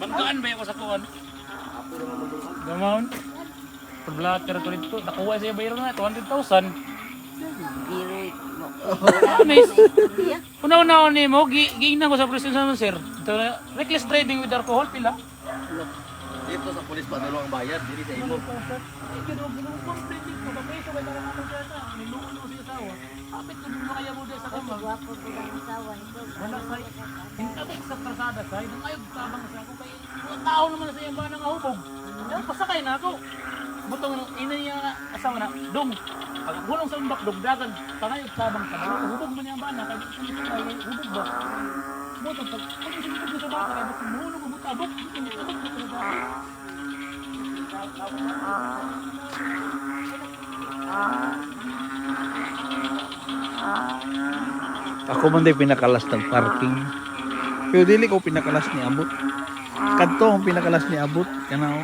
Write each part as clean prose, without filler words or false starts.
Banggaan ba ako sa kuan? Gamon. Pag-blatter ko dito, nakuha siya bayro na 200,000. Nice. Una-una ni mo, giingnan ko sa presin sa sir. Reckless driving with alcohol pila. Dito sa pulis pa ang bayad, dili sa imo. Kapit ko yung mga yamuda sa kama. Guwapo po ang asawa nito. Wala sa hintabok sa kalsada sa nang ayog tabang sa ako kay tao naman sa iyang banang ahubog. Pasakay na ako. Butong ina niya asawa na dong. Pag gulong sa umbak dugdagan pangayog tabang sa hubog man yang bana kay hubog ba. Butong pag pag sa bata kay butong hulog mo tabok, tabok ko sa bata. Ako man day pinakalas ng parking. Pero dili ko pinakalas ni abot. Kadto ang pinakalas ni abot kana.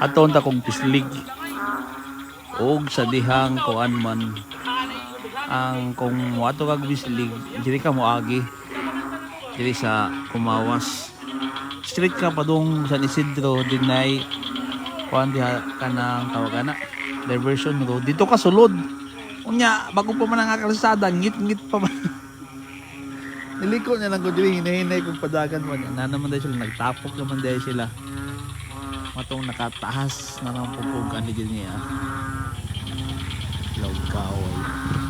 Aton ta kong pislig. Og sa dihang kuan man ang kung wato kag bislig, diri ka moagi. Diri sa Kumawas. Street ka pa dong San Isidro dinay kuan diha kanang tawagana diversion road. Dito ka sulod. Unya bago pa man ang kalsada, ngit-ngit pa man. Niliko niya lang ko diri hinahinay kung padagan man. Na naman dahil sila nagtapok naman dahil sila. Matong nakataas na ng pupugan ni niya. Log kaway.